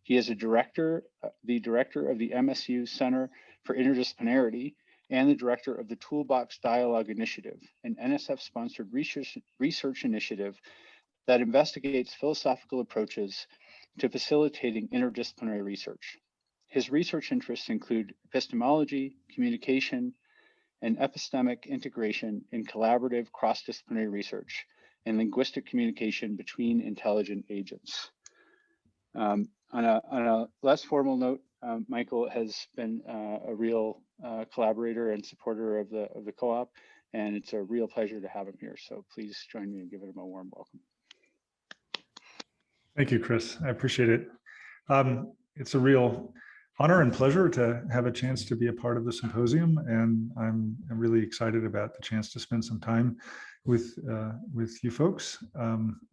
He is the director of the MSU Center for Interdisciplinary and the director of the Toolbox Dialogue Initiative, an NSF-sponsored research initiative that investigates philosophical approaches to facilitating interdisciplinary research. His research interests include epistemology, communication, and epistemic integration in collaborative cross-disciplinary research and linguistic communication between intelligent agents. On a less formal note, Michael has been a real collaborator and supporter of the co-op, and it's a real pleasure to have him here. So please join me in giving him a warm welcome. Thank you, Chris. I appreciate it. It's a real honor and pleasure to have a chance to be a part of the symposium, and I'm really excited about the chance to spend some time with you folks.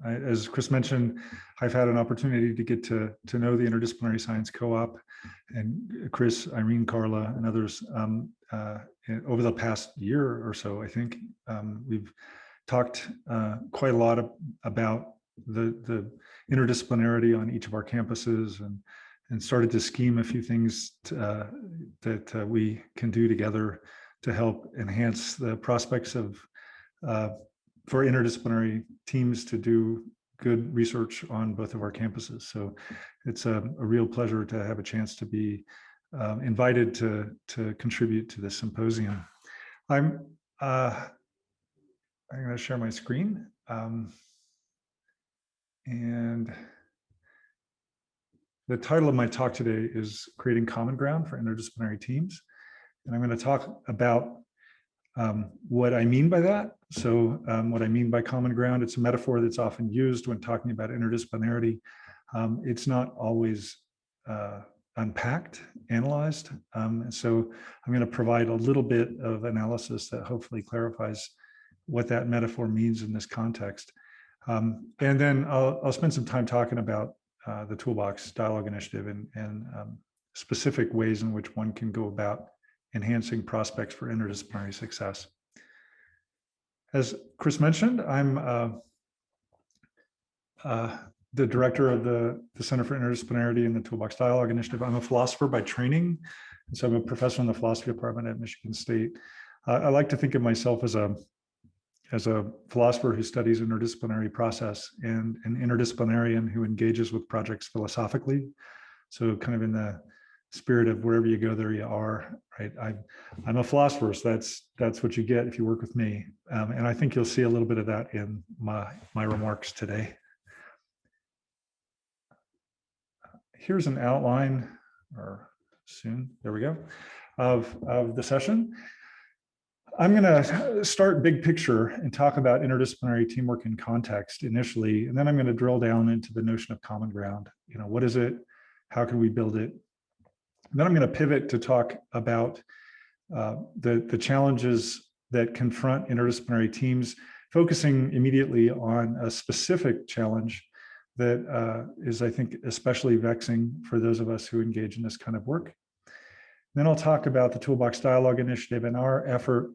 As Chris mentioned, I've had an opportunity to get to know the Interdisciplinary Science Co-op and Chris, Irene, Carla, and others over the past year or so. I think we've talked quite a lot about the interdisciplinarity on each of our campuses and started to scheme a few things that we can do together to help enhance the prospects of for interdisciplinary teams to do good research on both of our campuses. So it's a real pleasure to have a chance to be invited to contribute to this symposium. I'm going to share my screen. And the title of my talk today is Creating Common Ground for Interdisciplinary Teams. And I'm going to talk about what I mean by that. So what I mean by common ground, it's a metaphor that's often used when talking about interdisciplinarity. It's not always unpacked, analyzed. So I'm going to provide a little bit of analysis that hopefully clarifies what that metaphor means in this context. And then I'll spend some time talking about the Toolbox Dialogue Initiative and specific ways in which one can go about enhancing prospects for interdisciplinary success. As Chris mentioned, I'm the director of the Center for Interdisciplinarity and the Toolbox Dialogue Initiative. I'm a philosopher by training, and so I'm a professor in the philosophy department at Michigan State. I like to think of myself as a philosopher who studies interdisciplinary process and an interdisciplinarian who engages with projects philosophically. So kind of in the spirit of wherever you go, there you are, right? I'm a philosopher, so that's what you get if you work with me. And I think you'll see a little bit of that in my remarks today. Here's an outline, or soon, there we go, of the session. I'm going to start big picture and talk about interdisciplinary teamwork in context initially, and then I'm going to drill down into the notion of common ground. You know, what is it? How can we build it? And then I'm going to pivot to talk about the challenges that confront interdisciplinary teams, focusing immediately on a specific challenge that is, I think, especially vexing for those of us who engage in this kind of work. Then I'll talk about the Toolbox Dialogue Initiative and our effort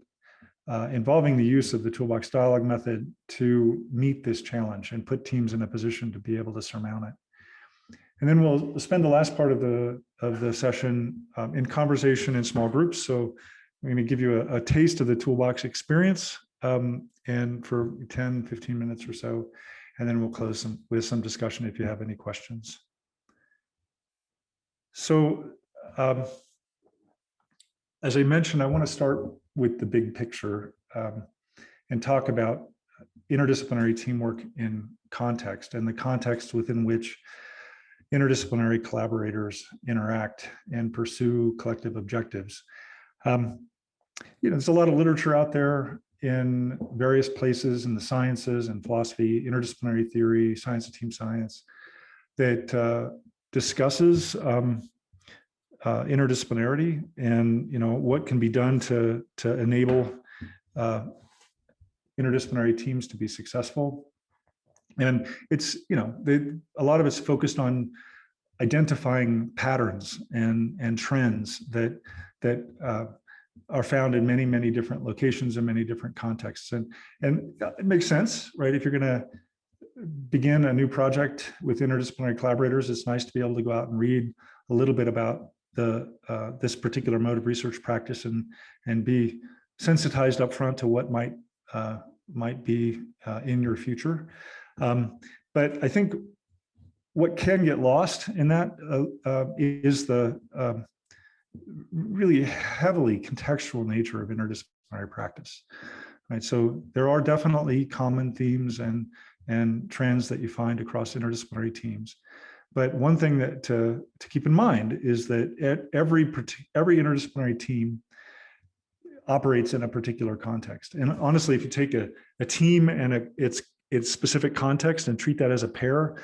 involving the use of the Toolbox Dialogue method to meet this challenge and put teams in a position to be able to surmount it. And then we'll spend the last part of the session in conversation in small groups. So I'm going to give you a taste of the Toolbox experience and for 10, 15 minutes or so, and then we'll close with some discussion if you have any questions. So as I mentioned, I want to start with the big picture and talk about interdisciplinary teamwork in context and the context within which interdisciplinary collaborators interact and pursue collective objectives. There's a lot of literature out there in various places in the sciences and philosophy, interdisciplinary theory, science of team science, that discusses interdisciplinarity and what can be done to enable interdisciplinary teams to be successful. And it's a lot of it's focused on identifying patterns and trends that are found in many different locations and many different contexts. And it makes sense, right? If you're going to begin a new project with interdisciplinary collaborators, it's nice to be able to go out and read a little bit about this particular mode of research practice and be sensitized up front to what might be in your future. But I think what can get lost in that is the really heavily contextual nature of interdisciplinary practice. Right, so there are definitely common themes and trends that you find across interdisciplinary teams. But one thing that to keep in mind is that every interdisciplinary team operates in a particular context. And honestly, if you take a team and its specific context and treat that as a pair,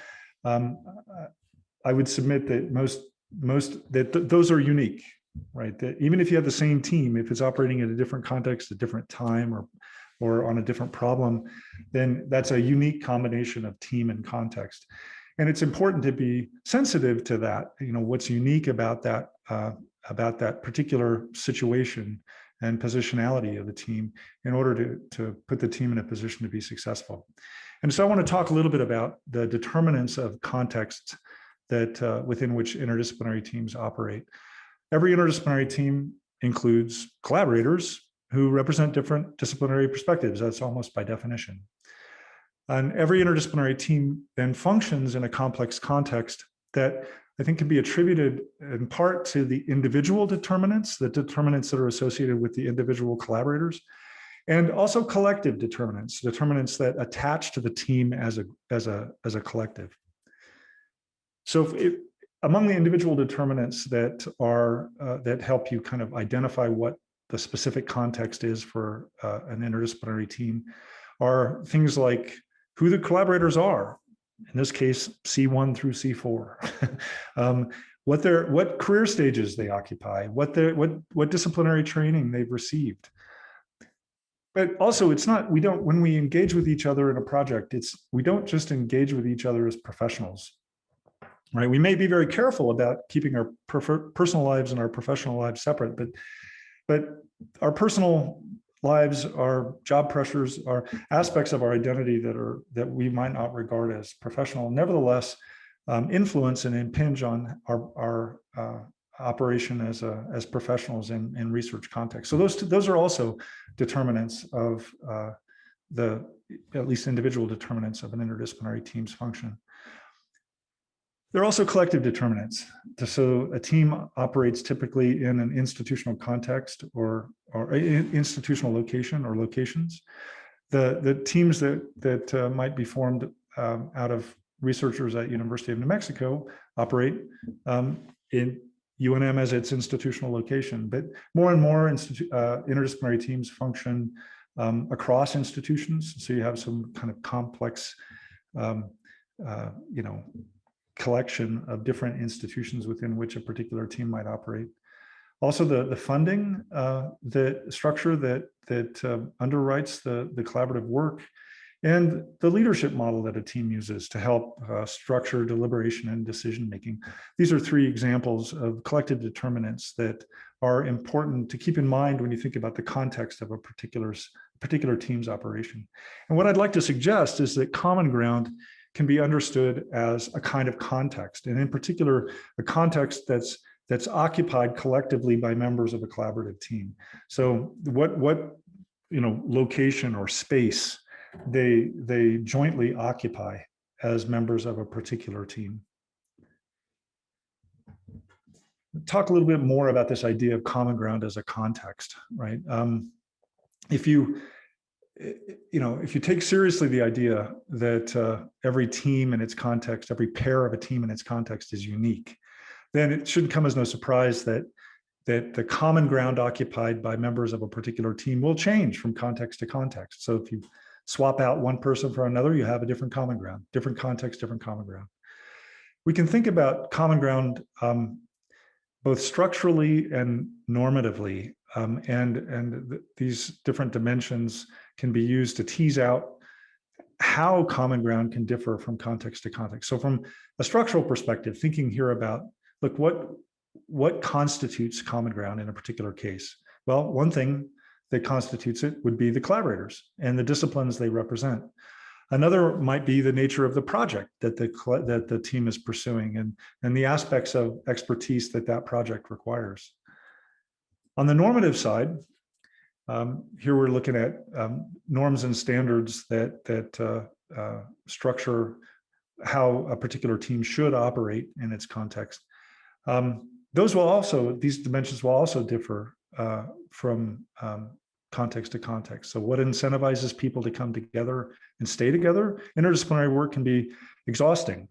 I would submit that those are unique, right? That even if you have the same team, if it's operating in a different context, a different time, or on a different problem, then that's a unique combination of team and context. And it's important to be sensitive to that, what's unique about that particular situation and positionality of the team in order to put the team in a position to be successful. And so I want to talk a little bit about the determinants of context that within which interdisciplinary teams operate. Every interdisciplinary team includes collaborators who represent different disciplinary perspectives. That's almost by definition. And every interdisciplinary team then functions in a complex context that I think can be attributed in part to the individual determinants, the determinants that are associated with the individual collaborators, and also collective determinants that attach to the team as a collective. So among the individual determinants that help you kind of identify what the specific context is for an interdisciplinary team are things like who the collaborators are. In this case, C1 through C4. What career stages they occupy, what disciplinary training they've received. But also, when we engage with each other in a project, we don't just engage with each other as professionals, right? We may be very careful about keeping our personal lives and our professional lives separate, but our personal lives, our job pressures, are aspects of our identity that we might not regard as professional, nevertheless influence and impinge on our operation as professionals in research context. So those are also determinants of at least individual determinants of an interdisciplinary team's function. There are also collective determinants. So a team operates typically in an institutional context or institutional location or locations. The teams that might be formed out of researchers at University of New Mexico operate in UNM as its institutional location, but more and more interdisciplinary teams function across institutions. So you have some kind of complex, collection of different institutions within which a particular team might operate. Also, the funding, the structure that underwrites the collaborative work, and the leadership model that a team uses to help structure deliberation and decision making. These are three examples of collective determinants that are important to keep in mind when you think about the context of a particular team's operation. And what I'd like to suggest is that common ground can be understood as a kind of context, and in particular, a context that's occupied collectively by members of a collaborative team. So what location or space they jointly occupy as members of a particular team. Talk a little bit more about this idea of common ground as a context, right? If you take seriously the idea that every team in its context, every pair of a team in its context is unique, then it shouldn't come as no surprise that the common ground occupied by members of a particular team will change from context to context. So if you swap out one person for another, you have a different common ground, different context, different common ground. We can think about common ground both structurally and normatively, and these different dimensions can be used to tease out how common ground can differ from context to context. So from a structural perspective, thinking here about, look, what constitutes common ground in a particular case? Well, one thing that constitutes it would be the collaborators and the disciplines they represent. Another might be the nature of the project that the team is pursuing and the aspects of expertise that project requires. On the normative side, here we're looking at norms and standards that structure how a particular team should operate in its context. These dimensions will also differ from context to context. So what incentivizes people to come together and stay together? Interdisciplinary work can be exhausting,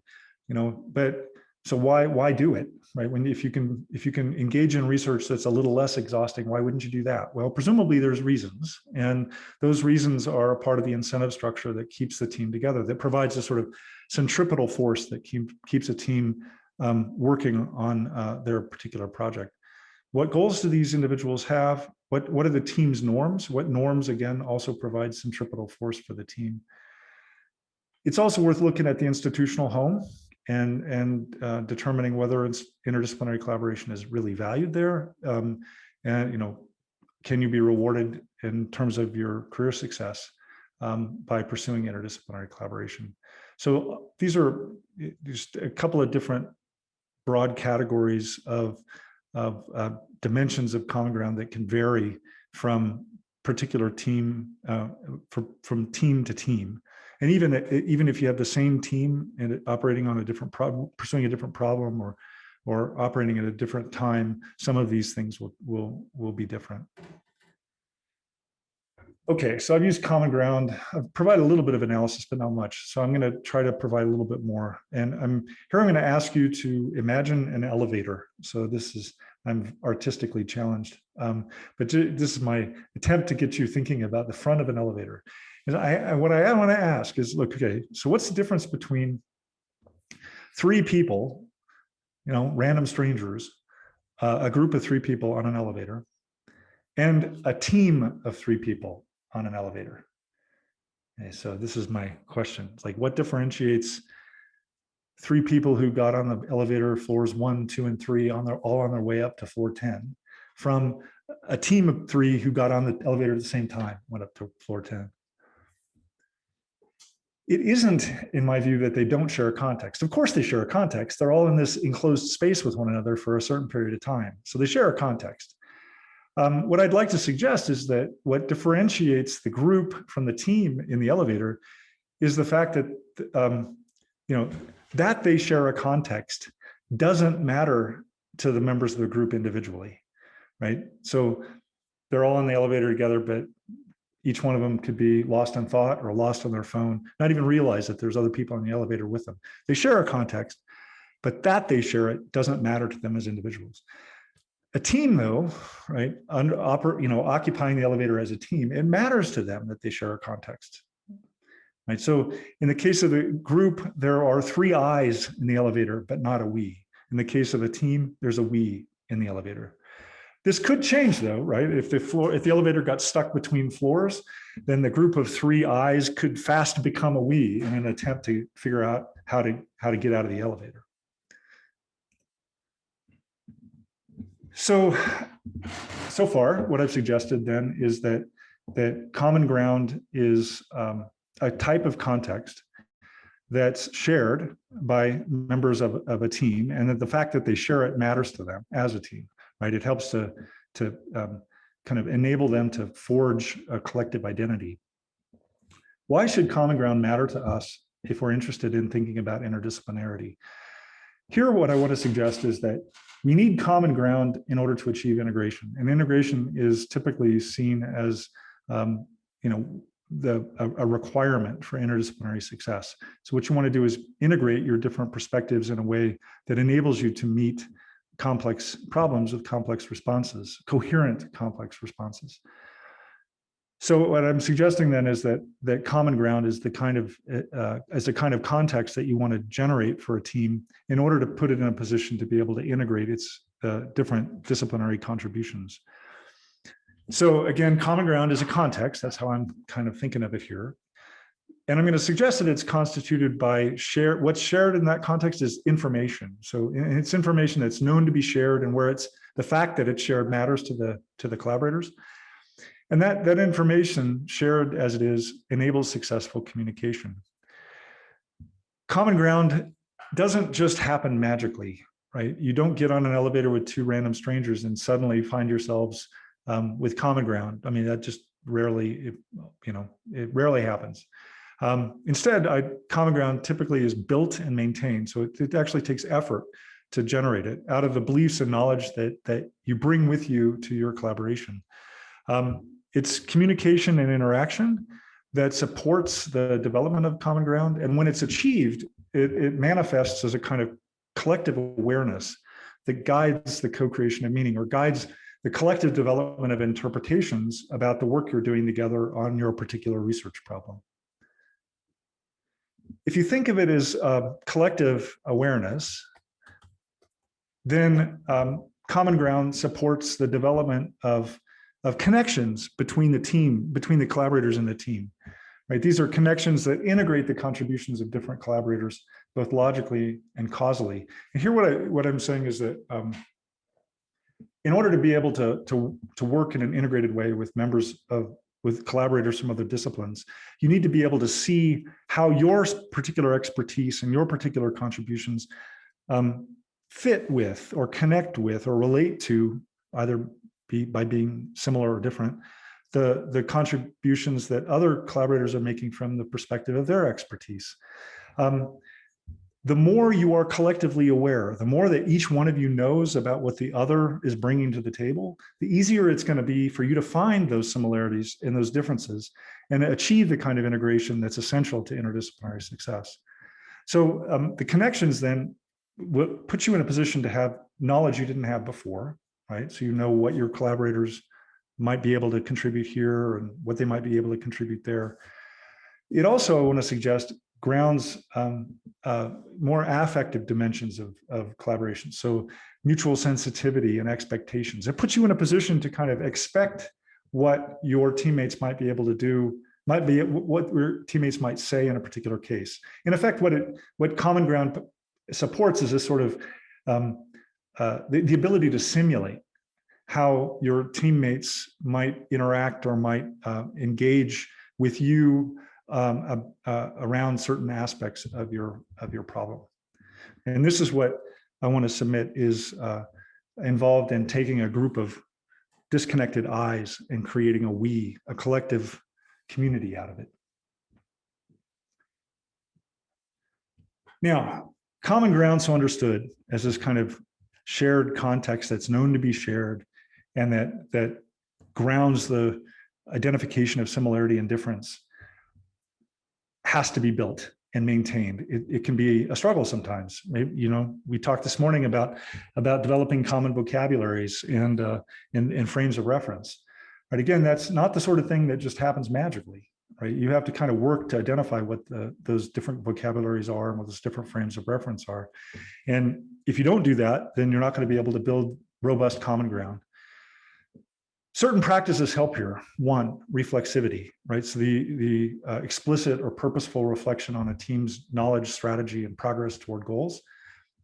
but so why do it, right? If you can engage in research that's a little less exhausting, why wouldn't you do that? Well, presumably there's reasons, and those reasons are a part of the incentive structure that keeps the team together, that provides a sort of centripetal force that keeps a team working on their particular project. What goals do these individuals have? What are the team's norms? What norms, again, also provide centripetal force for the team? It's also worth looking at the institutional home and determining whether interdisciplinary collaboration is really valued there. And can you be rewarded in terms of your career success by pursuing interdisciplinary collaboration? So these are just a couple of different broad categories of dimensions of common ground that can vary from particular team, from team to team. And even if you have the same team and operating on a different problem, pursuing a different problem, or operating at a different time, some of these things will be different. Okay, so I've used common ground. I've provided a little bit of analysis, but not much. So I'm going to try to provide a little bit more. And I'm going to ask you to imagine an elevator. So I'm artistically challenged, but this is my attempt to get you thinking about the front of an elevator. And what I want to ask is, look, okay, so what's the difference between three people, random strangers, a group of three people on an elevator, and a team of three people on an elevator? Okay, so this is my question. It's like, what differentiates three people who got on the elevator floors 1, 2, and 3 all on their way up to floor 10 from a team of three who got on the elevator at the same time, went up to floor 10? It isn't, in my view, that they don't share a context. Of course they share a context. They're all in this enclosed space with one another for a certain period of time. So they share a context. What I'd like to suggest is that what differentiates the group from the team in the elevator is the fact that, that they share a context doesn't matter to the members of the group individually, right? So they're all in the elevator together, but each one of them could be lost in thought or lost on their phone, not even realize that there's other people in the elevator with them. They share a context, but that they share it doesn't matter to them as individuals. A team, though, right, occupying the elevator as a team, it matters to them that they share a context, right? So in the case of the group, there are three I's in the elevator, but not a we. In the case of a team, there's a we in the elevator. This could change, though, right? If the elevator got stuck between floors, then the group of three I's could fast become a we in an attempt to figure out how to get out of the elevator. So far, what I've suggested then is that common ground is a type of context that's shared by members of a team, and that the fact that they share it matters to them as a team, right? It helps to kind of enable them to forge a collective identity. Why should common ground matter to us if we're interested in thinking about interdisciplinarity? Here, what I want to suggest is that we need common ground in order to achieve integration. And integration is typically seen as a requirement for interdisciplinary success. So what you want to do is integrate your different perspectives in a way that enables you to meet complex problems with complex responses, coherent complex responses. So what I'm suggesting then is that common ground is the kind of context that you want to generate for a team in order to put it in a position to be able to integrate its different disciplinary contributions. So again, common ground is a context. That's how I'm kind of thinking of it here. And I'm going to suggest that it's constituted by what's shared in that context is information. So it's information that's known to be shared, and where the fact that it's shared matters to the collaborators. And that information, shared as it is, enables successful communication. common ground doesn't just happen magically, right? You don't get on an elevator with two random strangers and suddenly find yourselves with common ground. I mean, that just rarely, it rarely happens. Instead, common ground typically is built and maintained. So it actually takes effort to generate it out of the beliefs and knowledge that you bring with you to your collaboration. It's communication and interaction that supports the development of common ground. And when it's achieved, it manifests as a kind of collective awareness that guides the co-creation of meaning or guides the collective development of interpretations about the work you're doing together on your particular research problem. If you think of it as collective awareness, then common ground supports the development of connections between the team, between the collaborators in the team, right? These are connections that integrate the contributions of different collaborators, both logically and causally. And here what I'm saying is that in order to be able to work in an integrated way with with collaborators from other disciplines, you need to be able to see how your particular expertise and your particular contributions fit with or connect with or relate to, either by being similar or different, the contributions that other collaborators are making from the perspective of their expertise. The more you are collectively aware, the more that each one of you knows about what the other is bringing to the table, the easier it's going to be for you to find those similarities and those differences and achieve the kind of integration that's essential to interdisciplinary success. So the connections then will put you in a position to have knowledge you didn't have before, right? So you know what your collaborators might be able to contribute here and what they might be able to contribute there. It also, I want to suggest, grounds more affective dimensions of collaboration. So mutual sensitivity and expectations. It puts you in a position to kind of expect what your teammates might be able to do, what your teammates might say in a particular case. In effect, what common ground supports is this sort of the ability to simulate how your teammates might interact or might engage with you around certain aspects of your problem. And this is what I want to submit is involved in taking a group of disconnected eyes and creating a collective community out of it. Now, common ground, so understood as this kind of shared context that's known to be shared and that grounds the identification of similarity and difference, has to be built and maintained. It can be a struggle sometimes. Maybe, we talked this morning about developing common vocabularies and frames of reference. Right? Again, that's not the sort of thing that just happens magically. Right? You have to kind of work to identify what those different vocabularies are and what those different frames of reference are. And if you don't do that, then you're not going to be able to build robust common ground. Certain practices help here. One, reflexivity, right? So the explicit or purposeful reflection on a team's knowledge, strategy, and progress toward goals.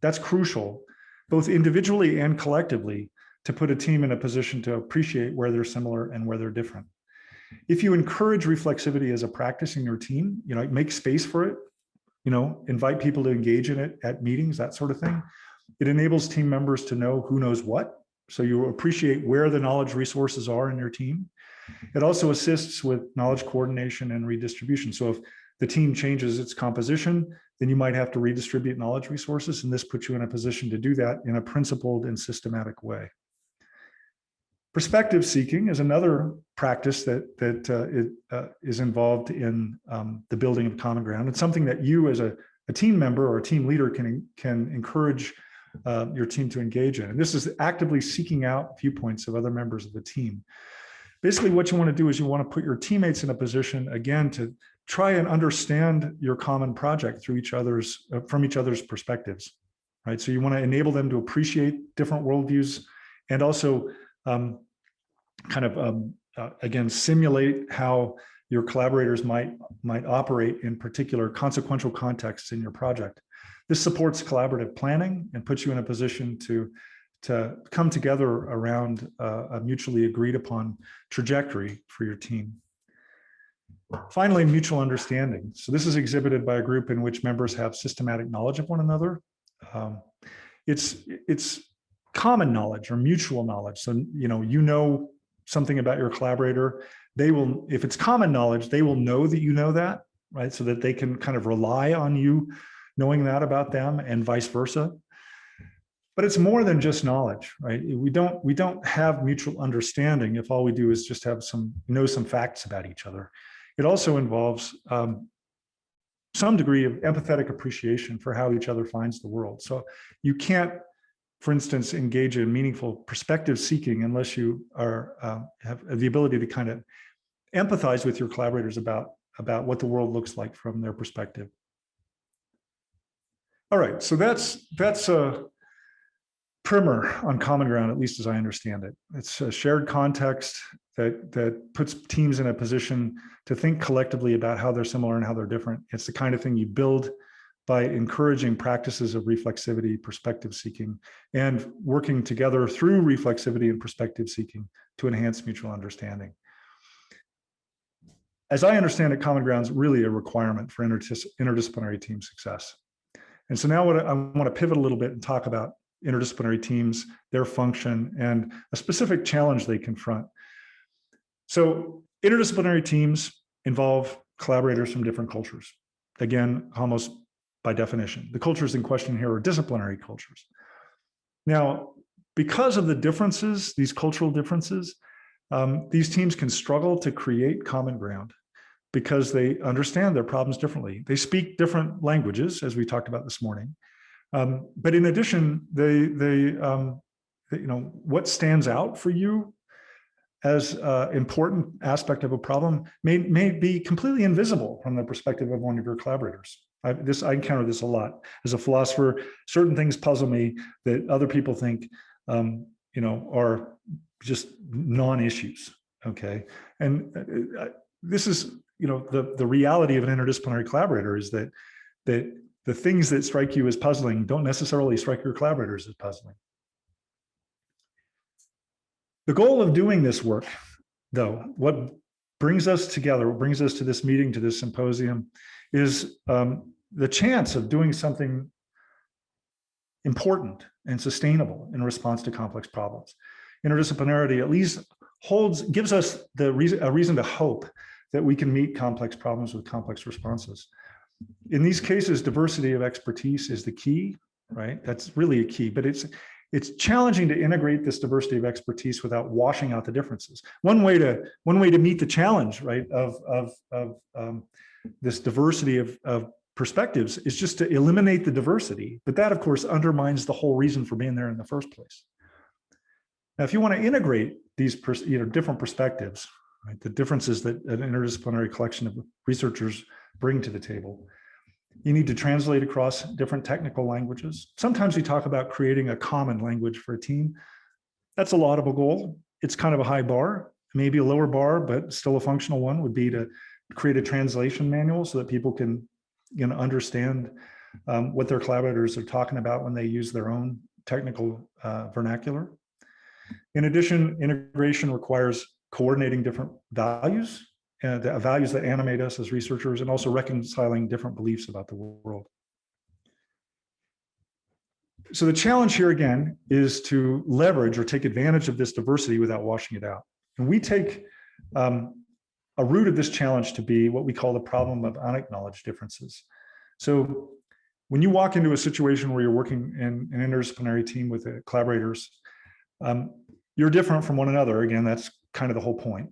That's crucial, both individually and collectively, to put a team in a position to appreciate where they're similar and where they're different. If you encourage reflexivity as a practice in your team, make space for it, invite people to engage in it at meetings, that sort of thing. It enables team members to know who knows what. So you appreciate where the knowledge resources are in your team. It also assists with knowledge coordination and redistribution. So if the team changes its composition, then you might have to redistribute knowledge resources, and this puts you in a position to do that in a principled and systematic way. Perspective seeking is another practice that is involved in the building of common ground. It's something that you as a team member or a team leader can encourage your team to engage in. And this is actively seeking out viewpoints of other members of the team. Basically, what you want to do is you want to put your teammates in a position, again, to try and understand your common project through from each other's perspectives, right? So you want to enable them to appreciate different worldviews and also again, simulate how your collaborators might operate in particular consequential contexts in your project. This supports collaborative planning and puts you in a position to come together around a mutually agreed upon trajectory for your team. Finally, mutual understanding. So this is exhibited by a group in which members have systematic knowledge of one another. It's common knowledge or mutual knowledge. So, you know something about your collaborator. They will, if it's common knowledge, they will know that you know that, right? So that they can kind of rely on you knowing that about them and vice versa. But it's more than just knowledge, right? We don't have mutual understanding if all we do is just have some facts about each other. It also involves some degree of empathetic appreciation for how each other finds the world. So you can't, for instance, engage in meaningful perspective seeking unless you have the ability to kind of empathize with your collaborators about what the world looks like from their perspective. All right, so that's a primer on common ground, at least as I understand it. It's a shared context that puts teams in a position to think collectively about how they're similar and how they're different. It's the kind of thing you build by encouraging practices of reflexivity, perspective seeking, and working together through reflexivity and perspective seeking to enhance mutual understanding. As I understand it, common ground is really a requirement for interdisciplinary team success. And so now I want to pivot a little bit and talk about interdisciplinary teams, their function, and a specific challenge they confront. So interdisciplinary teams involve collaborators from different cultures. Again, almost by definition. The cultures in question here are disciplinary cultures. Now, because of the differences, these cultural differences, these teams can struggle to create common ground because they understand their problems differently. They speak different languages, as we talked about this morning. But in addition, what stands out for you as an important aspect of a problem may be completely invisible from the perspective of one of your collaborators. I encounter this a lot. As a philosopher, certain things puzzle me that other people think, are just non-issues. Okay, and this is, the reality of an interdisciplinary collaborator is that the things that strike you as puzzling don't necessarily strike your collaborators as puzzling. The goal of doing this work, though, what brings us together, what brings us to this meeting, to this symposium, is the chance of doing something important and sustainable in response to complex problems. Interdisciplinarity at least gives us a reason to hope that we can meet complex problems with complex responses. In these cases, diversity of expertise is the key, right? That's really a key, but it's challenging to integrate this diversity of expertise without washing out the differences. One way to meet the challenge, right, of this diversity of perspectives is just to eliminate the diversity, but that of course undermines the whole reason for being there in the first place. Now, if you want to integrate these different perspectives, right, the differences that an interdisciplinary collection of researchers bring to the table, you need to translate across different technical languages. Sometimes we talk about creating a common language for a team. That's a laudable goal. It's kind of a high bar, maybe a lower bar, but still a functional one would be to create a translation manual so that people can understand what their collaborators are talking about when they use their own technical vernacular. In addition, integration requires coordinating different values, and the values that animate us as researchers, and also reconciling different beliefs about the world. So the challenge here again is to leverage or take advantage of this diversity without washing it out. And we take a root of this challenge to be what we call the problem of unacknowledged differences. So when you walk into a situation where you're working in an interdisciplinary team with collaborators, you're different from one another. Again, that's kind of the whole point.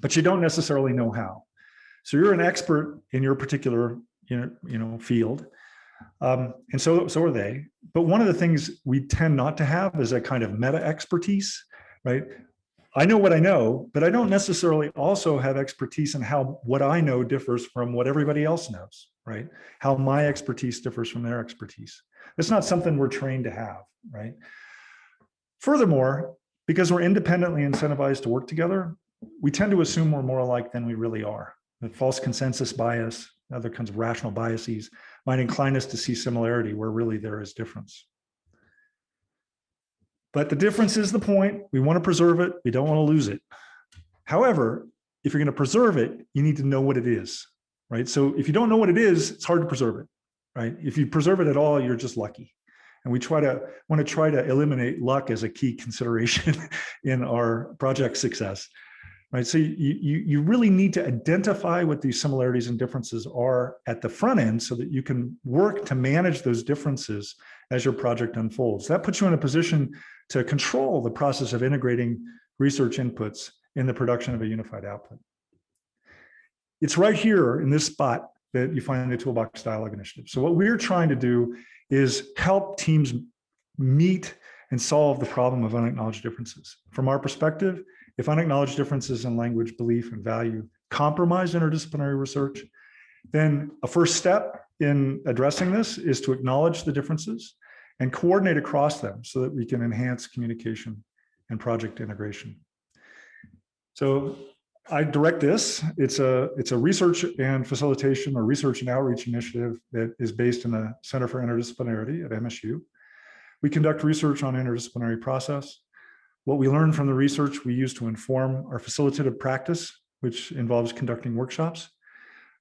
But you don't necessarily know how. So you're an expert in your particular field, and so are they. But one of the things we tend not to have is a kind of meta expertise, right? I know what I know, but I don't necessarily also have expertise in how what I know differs from what everybody else knows, right? How my expertise differs from their expertise. It's not something we're trained to have, right? Furthermore, because we're independently incentivized to work together, we tend to assume we're more alike than we really are. The false consensus bias, other kinds of rational biases might incline us to see similarity where really there is difference. But the difference is the point. We want to preserve it. We don't want to lose it. However, if you're going to preserve it, you need to know what it is, right? So if you don't know what it is, it's hard to preserve it, right? If you preserve it at all, you're just lucky. And we want to try to eliminate luck as a key consideration in our project success, right? So you really need to identify what these similarities and differences are at the front end so that you can work to manage those differences as your project unfolds. That puts you in a position to control the process of integrating research inputs in the production of a unified output. It's right here in this spot that you find the Toolbox Dialogue Initiative. So what we're trying to do is help teams meet and solve the problem of unacknowledged differences. From our perspective, if unacknowledged differences in language, belief, and value compromise interdisciplinary research, then a first step in addressing this is to acknowledge the differences and coordinate across them so that we can enhance communication and project integration. So I direct this. It's a research and facilitation or research and outreach initiative that is based in the Center for Interdisciplinary at MSU. We conduct research on interdisciplinary process. What we learn from the research we use to inform our facilitative practice, which involves conducting workshops.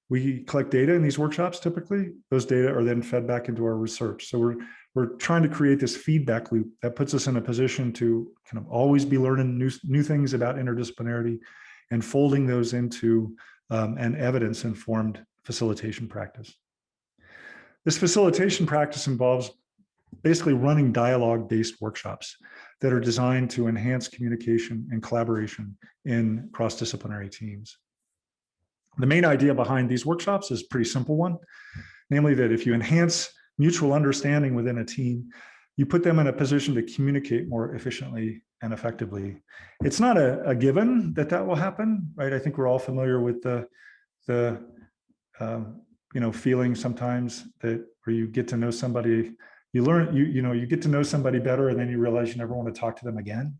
We collect data in these workshops typically. Those data are then fed back into our research. So we're trying to create this feedback loop that puts us in a position to kind of always be learning new things about interdisciplinarity and folding those into an evidence-informed facilitation practice. This facilitation practice involves basically running dialogue-based workshops that are designed to enhance communication and collaboration in cross-disciplinary teams. The main idea behind these workshops is a pretty simple one, namely that if you enhance mutual understanding within a team, you put them in a position to communicate more efficiently and effectively. It's not a given that will happen, right? I think we're all familiar with the feeling sometimes that where you get to know somebody, you get to know somebody better, and then you realize you never want to talk to them again.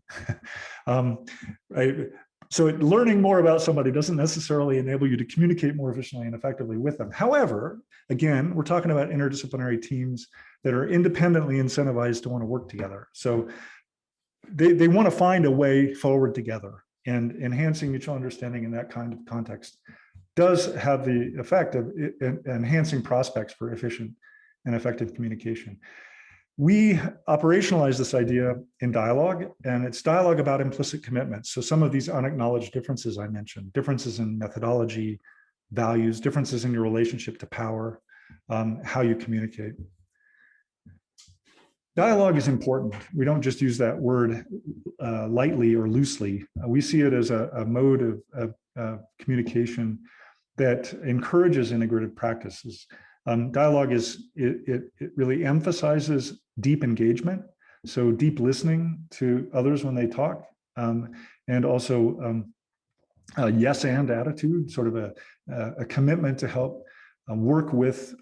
Right? So learning more about somebody doesn't necessarily enable you to communicate more efficiently and effectively with them. However, again, we're talking about interdisciplinary teams that are independently incentivized to want to work together. So they want to find a way forward together, and enhancing mutual understanding in that kind of context does have the effect of enhancing prospects for efficient and effective communication. We operationalize this idea in dialogue, and it's dialogue about implicit commitments. So some of these unacknowledged differences I mentioned, differences in methodology, values, differences in your relationship to power, how you communicate. Dialogue is important. We don't just use that word lightly or loosely. We see it as a mode of communication that encourages integrative practices. Dialogue it really emphasizes deep engagement, so deep listening to others when they talk, and also a yes and attitude, sort of a commitment to help work with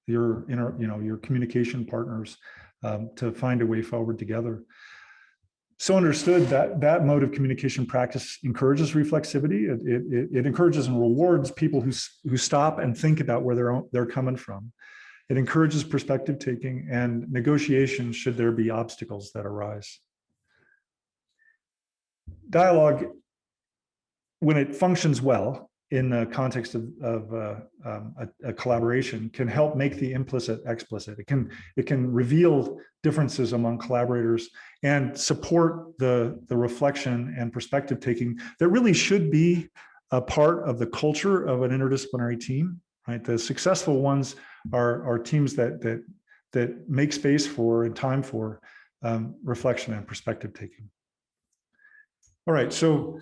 your communication partners to find a way forward together. So understood that mode of communication practice encourages reflexivity. It encourages and rewards people who stop and think about where they're coming from. It encourages perspective taking and negotiation should there be obstacles that arise. Dialogue, when it functions well in the context of a collaboration, can help make the implicit explicit. It can reveal differences among collaborators and support the reflection and perspective taking that really should be a part of the culture of an interdisciplinary team. Right, the successful ones are teams that make space for and time for reflection and perspective taking. All right, so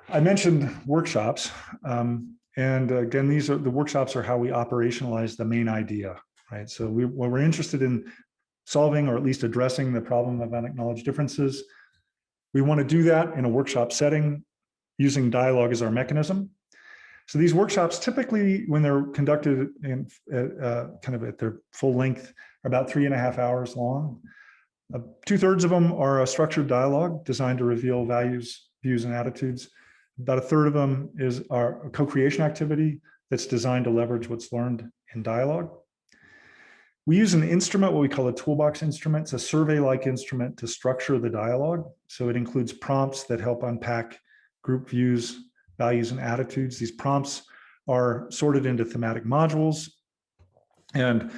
I mentioned workshops, and again, the workshops are how we operationalize the main idea, right? So when we're interested in solving or at least addressing the problem of unacknowledged differences, we want to do that in a workshop setting using dialogue as our mechanism. So these workshops typically, when they're conducted in kind of at their full length, are about 3.5 hours long. 2/3 of them are a structured dialogue designed to reveal values, views, and attitudes. About 1/3 of them is our co-creation activity that's designed to leverage what's learned in dialogue. We use an instrument, what we call a toolbox instrument. It's a survey-like instrument to structure the dialogue. So it includes prompts that help unpack group views, values, and attitudes. These prompts are sorted into thematic modules, and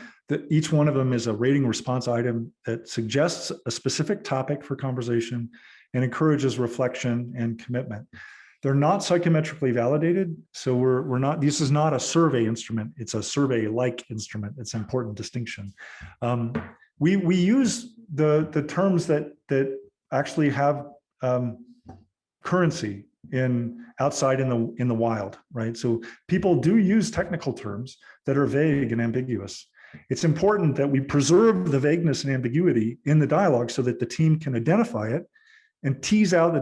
each one of them is a rating response item that suggests a specific topic for conversation and encourages reflection and commitment. They're not psychometrically validated, so we're not. This is not a survey instrument; it's a survey-like instrument. It's an important distinction. We use the terms that actually have currency outside in the wild, right? So people do use technical terms that are vague and ambiguous. It's important that we preserve the vagueness and ambiguity in the dialogue so that the team can identify it and tease out the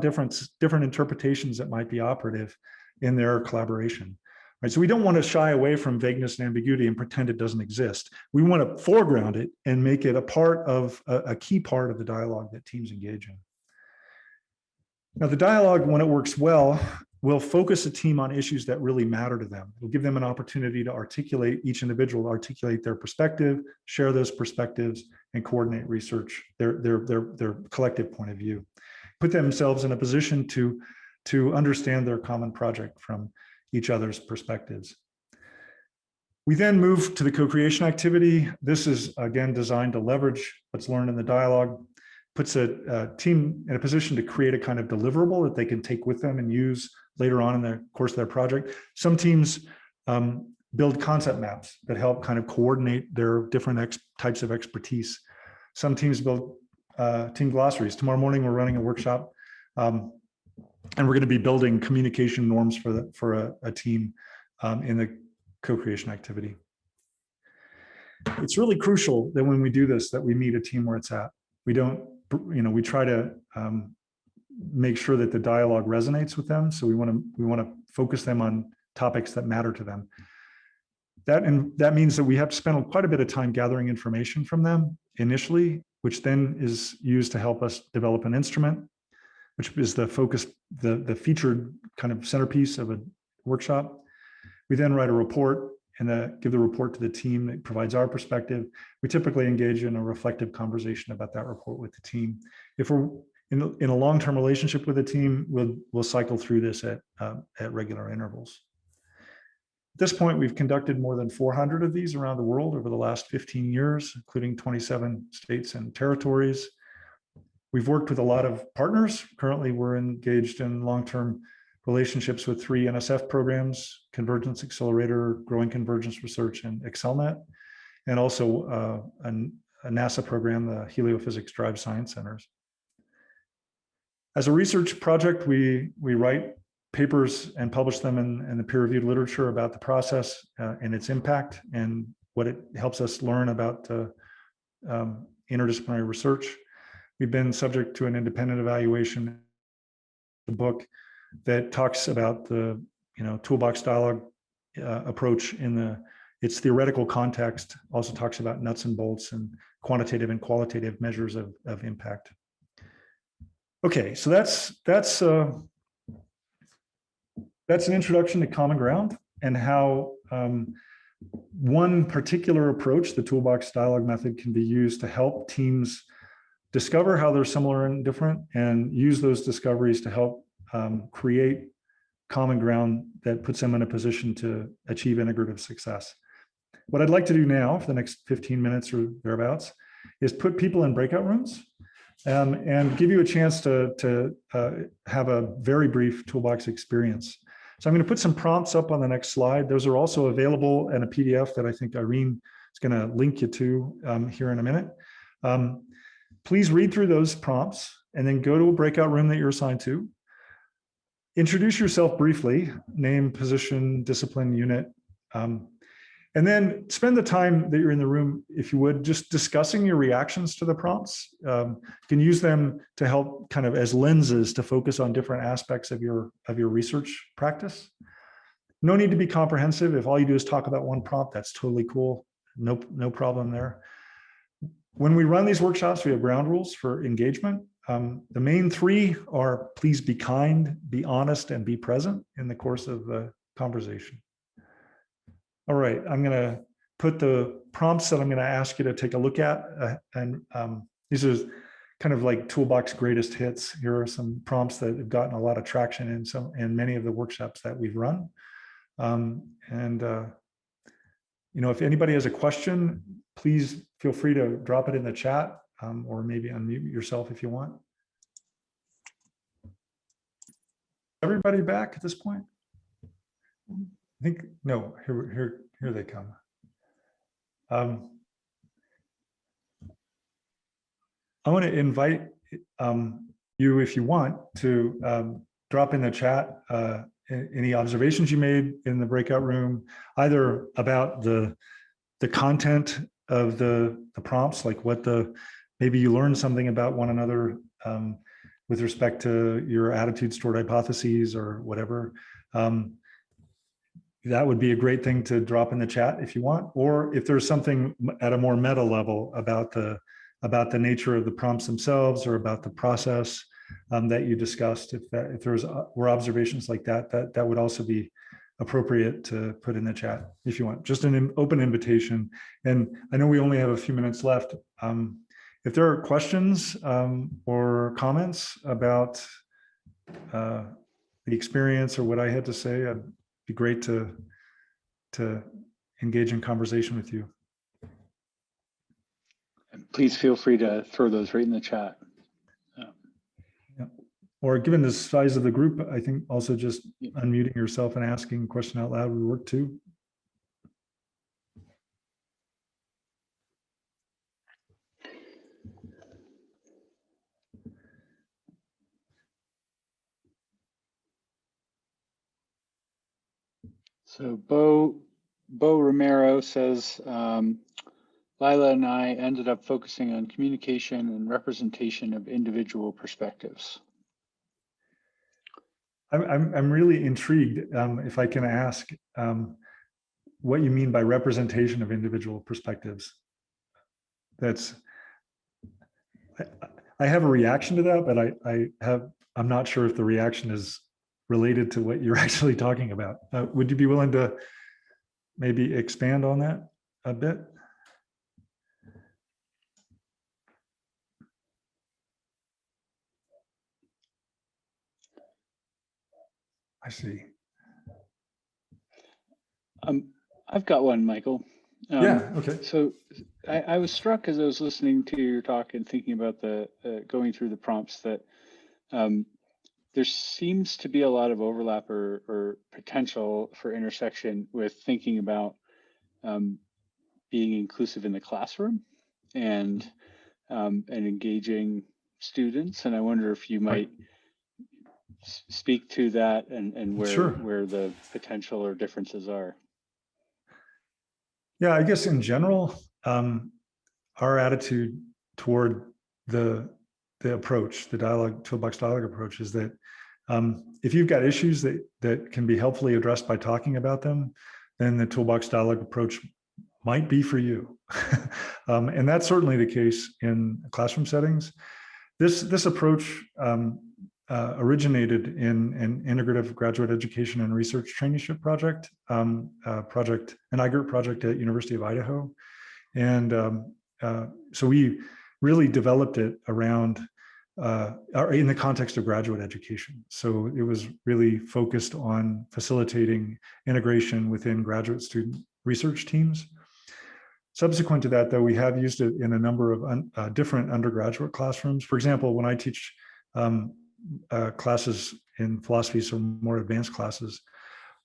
different interpretations that might be operative in their collaboration. Right? So we don't want to shy away from vagueness and ambiguity and pretend it doesn't exist. We want to foreground it and make it a part of a key part of the dialogue that teams engage in. Now, the dialogue, when it works well, will focus a team on issues that really matter to them. It'll give them an opportunity to articulate, each individual articulate their perspective, share those perspectives, and coordinate research, their collective point of view. Put themselves in a position to understand their common project from each other's perspectives. We then move to the co-creation activity. This is, again, designed to leverage what's learned in the dialogue, puts a team in a position to create a kind of deliverable that they can take with them and use later on in the course of their project. Some teams build concept maps that help kind of coordinate their different types of expertise. Some teams build team glossaries. Tomorrow morning, we're running a workshop, and we're going to be building communication norms for a team in the co-creation activity. It's really crucial that when we do this, that we meet a team where it's at. We don't, we try to make sure that the dialogue resonates with them. So we want to focus them on topics that matter to them. That means that we have to spend quite a bit of time gathering information from them initially, which then is used to help us develop an instrument, which is the focus, the featured kind of centerpiece of a workshop. We then write a report and give the report to the team that provides our perspective. We typically engage in a reflective conversation about that report with the team. If we're in a long-term relationship with the team, we'll cycle through this at regular intervals. At this point, we've conducted more than 400 of these around the world over the last 15 years, including 27 states and territories. We've worked with a lot of partners. Currently, we're engaged in long-term relationships with 3 NSF programs: Convergence Accelerator, Growing Convergence Research, and ExcelNet, and also a NASA program, the Heliophysics Drive Science Centers. As a research project, we write papers and publish them in the peer-reviewed literature about the process and its impact and what it helps us learn about interdisciplinary research. We've been subject to an independent evaluation, the book that talks about the Toolbox dialogue approach in its theoretical context, also talks about nuts and bolts and quantitative and qualitative measures of impact. Okay, so that's an introduction to Common Ground and how one particular approach, the Toolbox dialogue method, can be used to help teams discover how they're similar and different and use those discoveries to help create common ground that puts them in a position to achieve integrative success. What I'd like to do now for the next 15 minutes or thereabouts is put people in breakout rooms and give you a chance to have a very brief Toolbox experience. So I'm going to put some prompts up on the next slide. Those are also available in a PDF that I think Irene is going to link you to here in a minute. Please read through those prompts and then go to a breakout room that you're assigned to. Introduce yourself briefly, name, position, discipline, unit, and then spend the time that you're in the room, if you would, just discussing your reactions to the prompts. You can use them to help kind of as lenses to focus on different aspects of your research practice. No need to be comprehensive. If all you do is talk about one prompt, that's totally cool. No problem there. When we run these workshops, we have ground rules for engagement. The main 3 are: please be kind, be honest, and be present in the course of the conversation. All right, I'm going to put the prompts that I'm going to ask you to take a look at, and these are kind of like Toolbox greatest hits. Here are some prompts that have gotten a lot of traction in many of the workshops that we've run. If anybody has a question, please feel free to drop it in the chat, or maybe unmute yourself if you want. Everybody back at this point? I think, no, here they come. I want to invite you, if you want, to drop in the chat any observations you made in the breakout room, either about the content of the prompts, like maybe you learned something about one another with respect to your attitude stored hypotheses or whatever. That would be a great thing to drop in the chat if you want, or if there's something at a more meta level about the nature of the prompts themselves or about the process that you discussed. If there were observations like that would also be appropriate to put in the chat if you want. Just an open invitation. And I know we only have a few minutes left. If there are questions or comments about the experience or what I had to say, I'd be great to engage in conversation with you. Please feel free to throw those right in the chat. Yeah. Or given the size of the group, I think also just unmuting yourself and asking a question out loud would work too. So Bo Romero says, Lila and I ended up focusing on communication and representation of individual perspectives. I'm really intrigued, if I can ask, what you mean by representation of individual perspectives. I have a reaction to that, but I'm not sure if the reaction is related to what you're actually talking about. Would you be willing to maybe expand on that a bit? I see. I've got one, Michael. Yeah, okay. So I was struck as I was listening to your talk and thinking about going through the prompts that there seems to be a lot of overlap or potential for intersection with thinking about being inclusive in the classroom and engaging students. And I wonder if you might speak to that and where the potential or differences are. Yeah, I guess in general, our attitude toward the approach, the Toolbox dialogue approach, is that if you've got issues that can be helpfully addressed by talking about them, then the Toolbox dialogue approach might be for you. And that's certainly the case in classroom settings. This approach originated in an integrative graduate education and research traineeship project, an IGRT project at University of Idaho. And so we really developed it around, in the context of graduate education. So it was really focused on facilitating integration within graduate student research teams. Subsequent to that, though, we have used it in a number of different undergraduate classrooms. For example, when I teach classes in philosophy, so more advanced classes,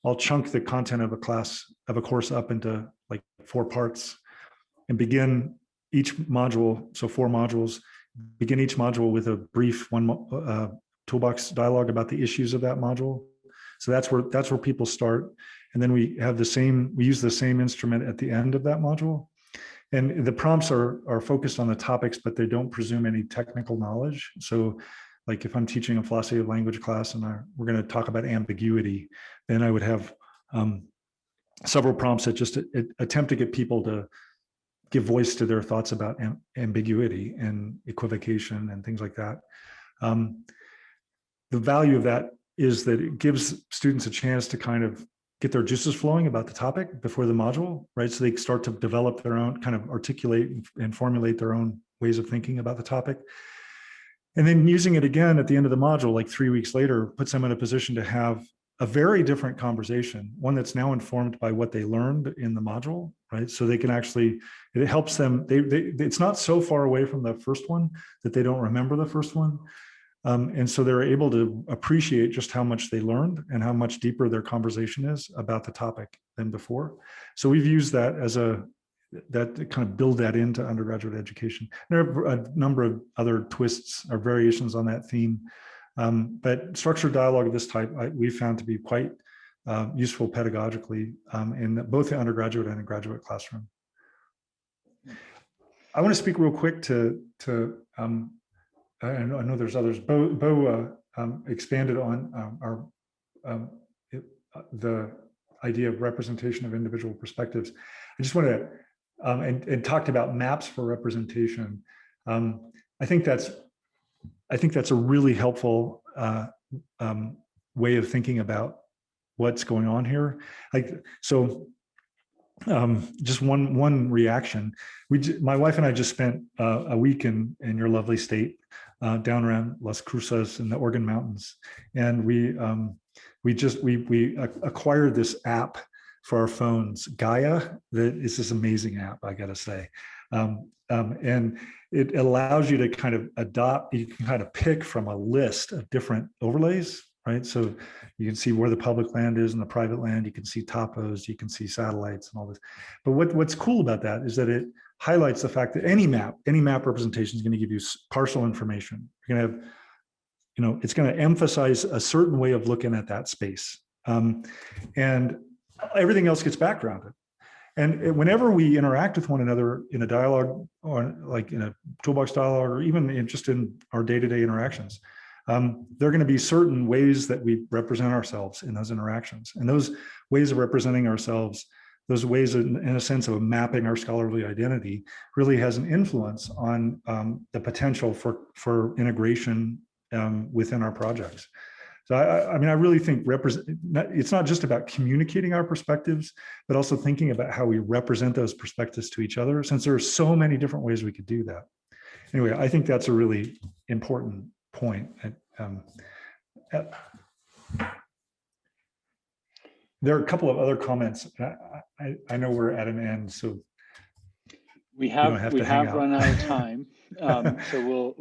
I'll chunk the content of a course up into like 4 parts and begin each module, so 4 modules, begin each module with a brief Toolbox dialogue about the issues of that module. So that's where people start. And then we use the same instrument at the end of that module. And the prompts are focused on the topics, but they don't presume any technical knowledge. So like if I'm teaching a philosophy of language class and we're going to talk about ambiguity, then I would have several prompts that just attempt to get people to give voice to their thoughts about ambiguity and equivocation and things like that. The value of that is that it gives students a chance to kind of get their juices flowing about the topic before the module, right? So they start to develop their own, kind of articulate and formulate their own ways of thinking about the topic. And then using it again at the end of the module, like 3 weeks later, puts them in a position to have a very different conversation, one that's now informed by what they learned in the module, right? So they can actually, it helps them, it's not so far away from the first one that they don't remember the first one. And so they're able to appreciate just how much they learned and how much deeper their conversation is about the topic than before. So we've used that as that kind of build that into undergraduate education. There are a number of other twists or variations on that theme. But structured dialogue of this type, we found to be quite useful pedagogically in both the undergraduate and the graduate classroom. I want to speak real quick to I know there's others. Bo expanded on the idea of representation of individual perspectives. I just want to and talked about maps for representation. I think that's a really helpful way of thinking about what's going on here. Just one reaction. My wife and I just spent a week in your lovely state, down around Las Cruces in the Oregon Mountains, and we acquired this app for our phones, Gaia. That is this amazing app, I gotta say, and it allows you to kind of adopt. You can kind of pick from a list of different overlays, right? So you can see where the public land is and the private land. You can see topos. You can see satellites and all this. But what's cool about that is that it highlights the fact that any map representation is going to give you partial information. You're going to have, it's going to emphasize a certain way of looking at that space, and everything else gets backgrounded. And whenever we interact with one another in a dialogue, or like in a toolbox dialogue, or even just in our day-to-day interactions, there are going to be certain ways that we represent ourselves in those interactions. And those ways of representing ourselves, those ways in a sense of mapping our scholarly identity, really has an influence on the potential for integration within our projects. So I really think it's not just about communicating our perspectives, but also thinking about how we represent those perspectives to each other, since there are so many different ways we could do that. Anyway, I think that's a really important point. There are a couple of other comments. I know we're at an end, so we have run out of time. So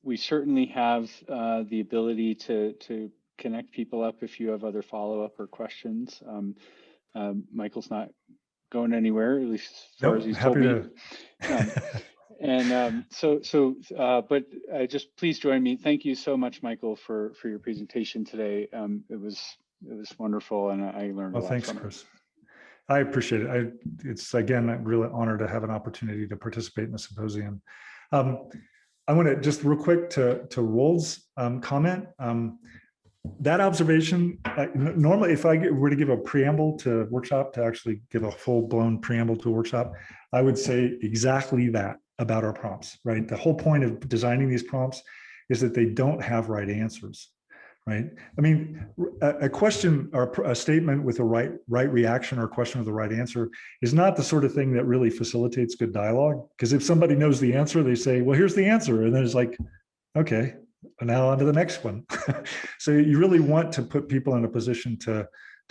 we certainly have the ability to connect people up if you have other follow-up or questions. Michael's not going anywhere, at least as far as he's told me. But just please join me. Thank you so much, Michael, for your presentation today. It was wonderful, and I learned a lot. Thanks, Chris. I appreciate it. It's again, I'm really honored to have an opportunity to participate in the symposium. I want to just real quick to Rold's comment. That observation, normally if I were to give a preamble to a workshop, to actually give a full-blown preamble to a workshop, I would say exactly that about our prompts, right? The whole point of designing these prompts is that they don't have right answers, right? I mean, a question or a statement with a right reaction or a question with the right answer is not the sort of thing that really facilitates good dialogue. Because if somebody knows the answer, they say, well, here's the answer. And then it's like, okay, now on to the next one. So you really want to put people in a position to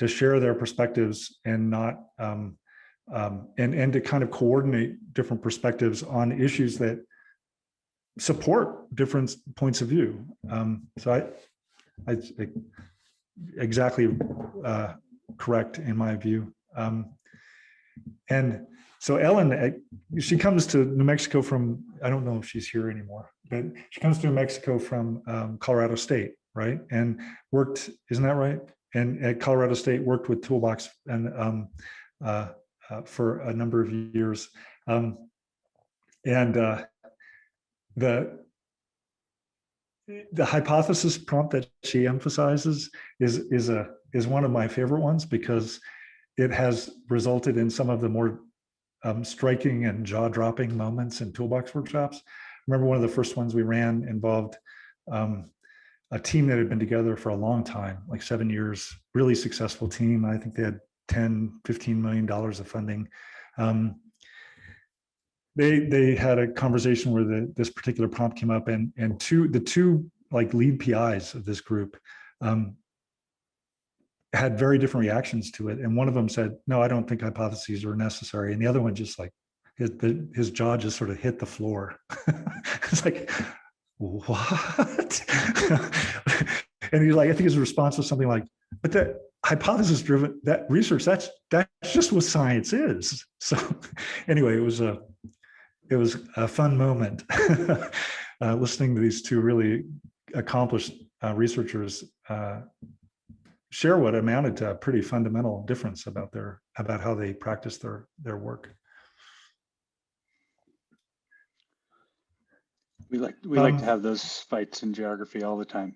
share their perspectives and not, and to kind of coordinate different perspectives on issues that support different points of view. So I exactly correct in my view. And so Ellen, she comes to New Mexico from, I don't know if she's here anymore, but she comes to New Mexico from Colorado State, right? And worked, isn't that right? And at Colorado State worked with Toolbox and for a number of years. The hypothesis prompt that she emphasizes is one of my favorite ones, because it has resulted in some of the more striking and jaw-dropping moments in Toolbox workshops. I remember one of the first ones we ran involved a team that had been together for a long time, like 7 years, really successful team. I think they had $10, $15 million of funding. they had a conversation where this particular prompt came up, and the two like lead PIs of this group had very different reactions to it. And one of them said, no, I don't think hypotheses are necessary. And the other one just like his jaw just sort of hit the floor. It's like, what? And he's like, I think his response was something like, but that hypothesis driven, that research, that's just what science is. So anyway, it was a fun moment listening to these two really accomplished researchers share what amounted to a pretty fundamental difference about how they practice their work. We like to have those fights in geography all the time.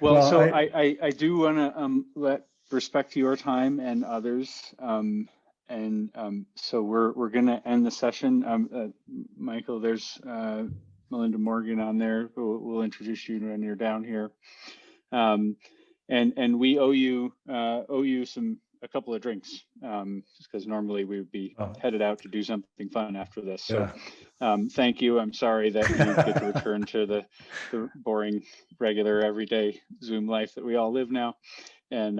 Well, so I do want to let respect your time and others, so we're going to end the session. Michael, there's Melinda Morgan on there who will introduce you when you're down here, and we owe you a couple of drinks, just because normally we would be headed out to do something fun after this. So thank you. I'm sorry that you get to return to the boring, regular, everyday Zoom life that we all live now. And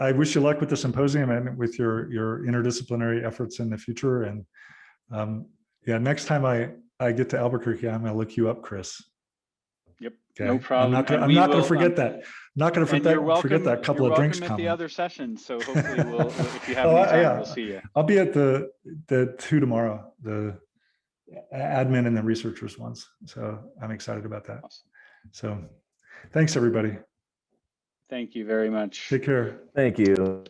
I wish you luck with the symposium and with your interdisciplinary efforts in the future. And next time I get to Albuquerque, I'm going to look you up, Chris. Yep, okay. No problem. I'm not going to forget that. I'm not going to forget that couple of drinks coming. The other session, so hopefully we'll, if you have any time, we'll see you. I'll be at the two tomorrow, the admin and the researchers ones. So I'm excited about that. Awesome. So thanks, everybody. Thank you very much. Take care. Thank you.